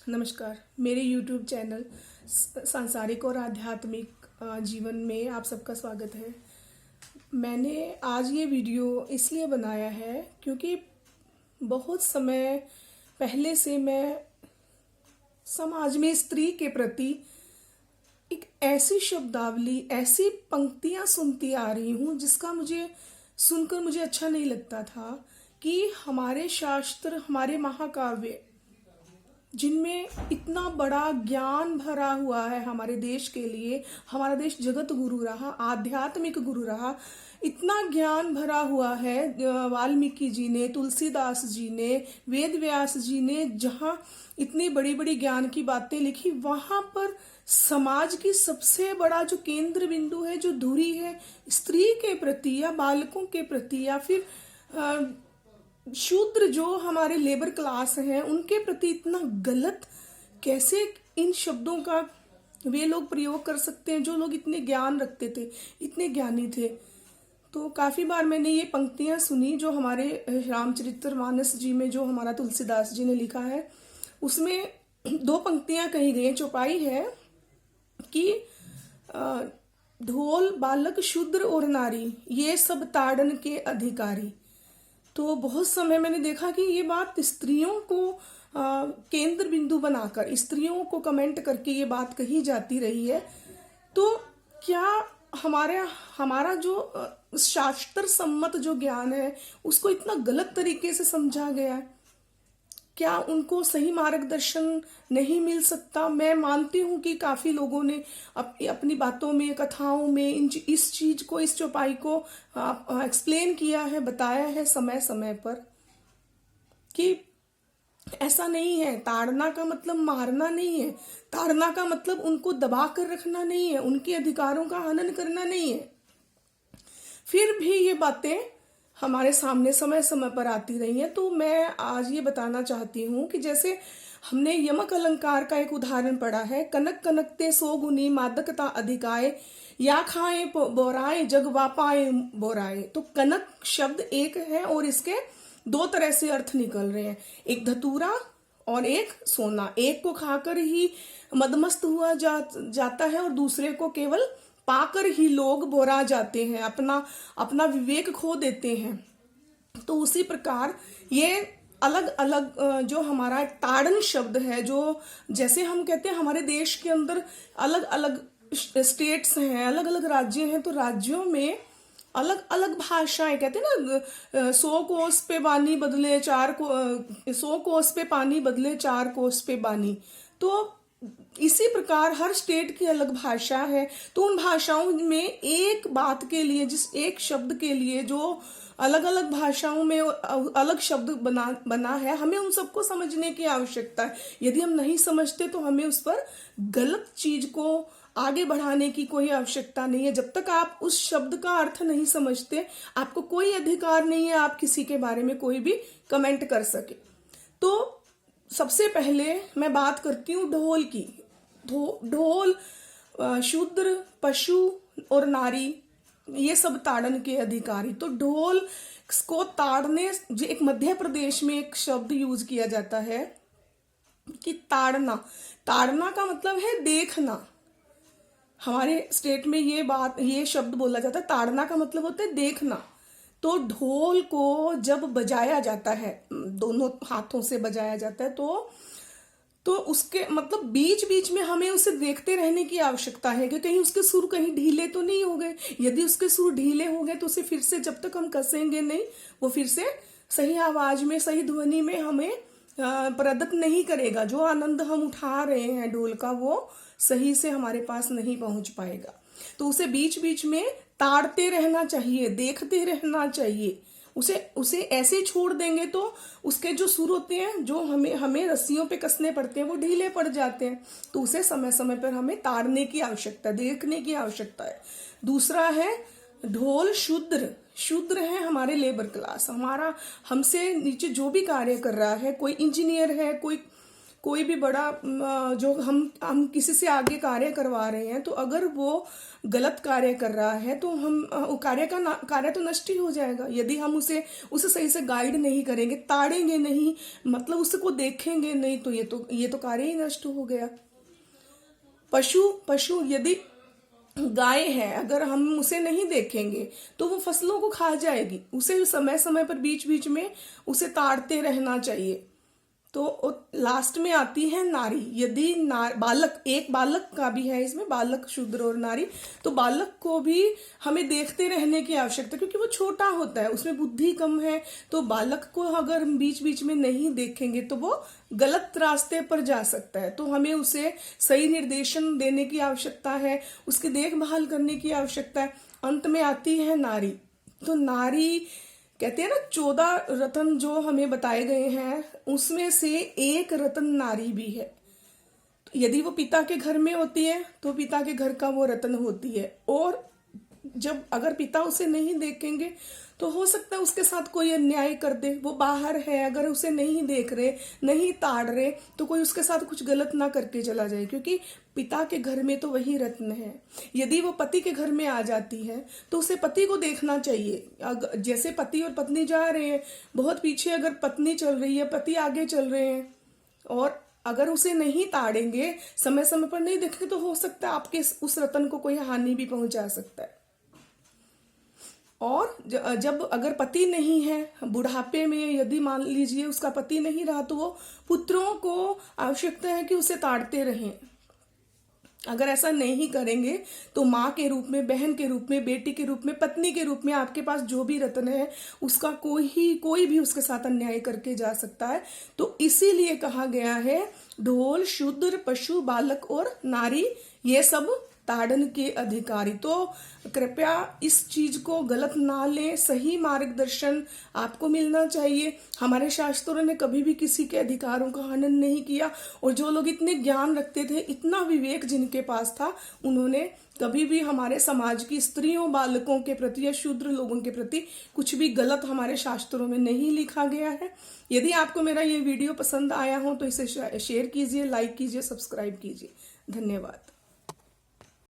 नमस्कार। मेरे YouTube channel सांसारिक और आध्यात्मिक जीवन में आप सबका स्वागत है। मैंने आज ये वीडियो इसलिए बनाया है क्योंकि बहुत समय पहले से मैं समाज में स्त्री के प्रति एक ऐसी शब्दावली, ऐसी पंक्तियां सुनती आ रही हूँ जिसका मुझे सुनकर मुझे अच्छा नहीं लगता था कि हमारे शास्त्र, हमारे महाकाव्य जिनमें इतना बड़ा ज्ञान भरा हुआ है हमारे देश के लिए, हमारा देश जगत गुरु रहा, आध्यात्मिक गुरु रहा, इतना ज्ञान भरा हुआ है। वाल्मीकि जी ने, तुलसीदास जी ने, वेद व्यास जी ने जहाँ इतनी बड़ी बड़ी ज्ञान की बातें लिखी, वहां पर समाज की सबसे बड़ा जो केंद्र बिंदु है, जो धुरी है स्त्री के प्रति या बालकों के प्रति या फिर शूद्र जो हमारे लेबर क्लास हैं उनके प्रति इतना गलत कैसे इन शब्दों का वे लोग प्रयोग कर सकते हैं, जो लोग इतने ज्ञान रखते थे, इतने ज्ञानी थे। तो काफी बार मैंने ये पंक्तियां सुनी जो हमारे रामचरितमानस जी में, जो हमारा तुलसीदास जी ने लिखा है, उसमें दो पंक्तियां कही गई। चौपाई है कि ढोल बालक शूद्र और नारी ये सब ताड़न के अधिकारी। तो बहुत समय मैंने देखा कि ये बात स्त्रियों को केंद्र बिंदु बनाकर, स्त्रियों को कमेंट करके ये बात कही जाती रही है। तो क्या हमारा जो शास्त्र सम्मत जो ज्ञान है उसको इतना गलत तरीके से समझा गया है? क्या उनको सही मार्गदर्शन नहीं मिल सकता? मैं मानती हूँ कि काफी लोगों ने अपनी बातों में, कथाओं में इस चीज को, इस चौपाई को एक्सप्लेन किया है, बताया है समय समय पर कि ऐसा नहीं है। ताड़ना का मतलब मारना नहीं है, ताड़ना का मतलब उनको दबा कर रखना नहीं है, उनके अधिकारों का हनन करना नहीं है। फिर भी ये बातें हमारे सामने समय समय पर आती रही हैं। तो मैं आज ये बताना चाहती हूँ कि जैसे हमने यमक अलंकार का एक उदाहरण पढ़ा है, कनक कनकते सो गुनी मादकता अधिकाए, या खाए बोराए जग वापाए बोराए। तो कनक शब्द एक है और इसके दो तरह से अर्थ निकल रहे हैं, एक धतूरा और एक सोना। एक को खाकर ही मदमस्त हुआ जाता है और दूसरे को केवल पाकर ही लोग बोरा जाते हैं, अपना विवेक खो देते हैं। तो उसी प्रकार ये अलग अलग जो हमारा ताड़न शब्द है, जो जैसे हम कहते हैं हमारे देश के अंदर अलग अलग स्टेट्स हैं, अलग अलग राज्य हैं, तो राज्यों में अलग अलग भाषाएं, कहते हैं ना 100 कोस पे पानी बदले 100 कोस पे पानी बदले 4 कोस पे बानी। तो इसी प्रकार हर स्टेट की अलग भाषा है। तो उन भाषाओं में एक बात के लिए, जिस एक शब्द के लिए जो अलग अलग भाषाओं में अलग शब्द बना है, हमें उन सबको समझने की आवश्यकता है। यदि हम नहीं समझते तो हमें उस पर गलत चीज को आगे बढ़ाने की कोई आवश्यकता नहीं है। जब तक आप उस शब्द का अर्थ नहीं समझते, आपको कोई अधिकार नहीं है आप किसी के बारे में कोई भी कमेंट कर सके। तो सबसे पहले मैं बात करती हूँ ढोल की। ढोल शूद्र, पशु और नारी ये सब ताड़न के अधिकारी। तो ढोल को ताड़ने, एक मध्य प्रदेश में एक शब्द यूज किया जाता है कि ताड़ना। ताड़ना का मतलब है देखना। हमारे स्टेट में ये शब्द बोला जाता है, ताड़ना का मतलब होता है देखना। तो ढोल को जब बजाया जाता है, दोनों हाथों से बजाया जाता है, तो उसके मतलब बीच बीच में हमें उसे देखते रहने की आवश्यकता है कि कहीं उसके सुर कहीं ढीले तो नहीं हो गए। यदि उसके सुर ढीले हो गए तो उसे फिर से, जब तक हम कसेंगे नहीं, वो फिर से सही आवाज में, सही ध्वनि में हमें प्रदत्त नहीं करेगा। जो आनंद हम उठा रहे हैं ढोल का, वो सही से हमारे पास नहीं पहुंच पाएगा। तो उसे बीच बीच में ताड़ते रहना चाहिए, देखते रहना चाहिए। उसे ऐसे छोड़ देंगे तो उसके जो सुर होते हैं, जो हमें रस्सियों पे कसने पड़ते हैं, वो ढीले पड़ जाते हैं। तो उसे समय समय पर हमें ताड़ने की आवश्यकता, देखने की आवश्यकता है। दूसरा है ढोल शूद्र है हमारे लेबर क्लास। हमसे नीचे जो भी कार्य कर रहा है, कोई इंजीनियर है, कोई भी बड़ा जो हम किसी से आगे कार्य करवा रहे हैं, तो अगर वो गलत कार्य कर रहा है तो हम कार्य तो नष्ट ही हो जाएगा। यदि हम उसे सही से गाइड नहीं करेंगे, ताड़ेंगे नहीं, मतलब उसको देखेंगे नहीं, तो ये तो कार्य ही नष्ट हो गया। पशु यदि गाय है, अगर हम उसे नहीं देखेंगे तो वो फसलों को खा जाएगी। उसे समय समय पर बीच बीच में उसे ताड़ते रहना चाहिए। तो लास्ट में आती है नारी। यदि बालक, एक बालक का भी है इसमें, बालक शूद्र और नारी, तो बालक को भी हमें देखते रहने की आवश्यकता, क्योंकि वो छोटा होता है, उसमें बुद्धि कम है। तो बालक को अगर हम बीच बीच में नहीं देखेंगे तो वो गलत रास्ते पर जा सकता है। तो हमें उसे सही निर्देशन देने की आवश्यकता है, उसकी देखभाल करने की आवश्यकता है। अंत में आती है नारी। तो नारी कहते हैं ना, 14 रत्न जो हमें बताए गए हैं उसमें से एक रत्न नारी भी है। तो यदि वो पिता के घर में होती है तो पिता के घर का वो रत्न होती है। और जब अगर पिता उसे नहीं देखेंगे तो हो सकता है उसके साथ कोई अन्याय कर दे। वो बाहर है, अगर उसे नहीं देख रहे, नहीं ताड़ रहे, तो कोई उसके साथ कुछ गलत ना करके चला जाए, क्योंकि पिता के घर में तो वही रत्न है। यदि वो पति के घर में आ जाती है तो उसे पति को देखना चाहिए। जैसे पति और पत्नी जा रहे हैं, बहुत पीछे अगर पत्नी चल रही है, पति आगे चल रहे हैं, और अगर उसे नहीं ताड़ेंगे, समय समय पर नहीं देखेंगे, तो हो सकता है आपके उस रत्न को कोई हानि भी पहुंचा सकता है। और जब अगर पति नहीं है, बुढ़ापे में यदि मान लीजिए उसका पति नहीं रहा, तो वो पुत्रों को आवश्यकता है कि उसे ताड़ते रहें। अगर ऐसा नहीं करेंगे तो माँ के रूप में, बहन के रूप में, बेटी के रूप में, पत्नी के रूप में, आपके पास जो भी रत्न है उसका कोई भी उसके साथ अन्याय करके जा सकता है। तो इसीलिए कहा गया है, ढोल, शूद्र, पशु, बालक और नारी, ये सब ताड़न के अधिकारी। तो कृपया इस चीज को गलत ना लें, सही मार्गदर्शन आपको मिलना चाहिए। हमारे शास्त्रों ने कभी भी किसी के अधिकारों का हनन नहीं किया, और जो लोग इतने ज्ञान रखते थे, इतना विवेक जिनके पास था, उन्होंने कभी भी हमारे समाज की स्त्रियों, बालकों के प्रति या शूद्र लोगों के प्रति कुछ भी गलत हमारे शास्त्रों में नहीं लिखा गया है। यदि आपको मेरा ये वीडियो पसंद आया हो तो इसे शेयर कीजिए, लाइक कीजिए, सब्सक्राइब कीजिए। धन्यवाद।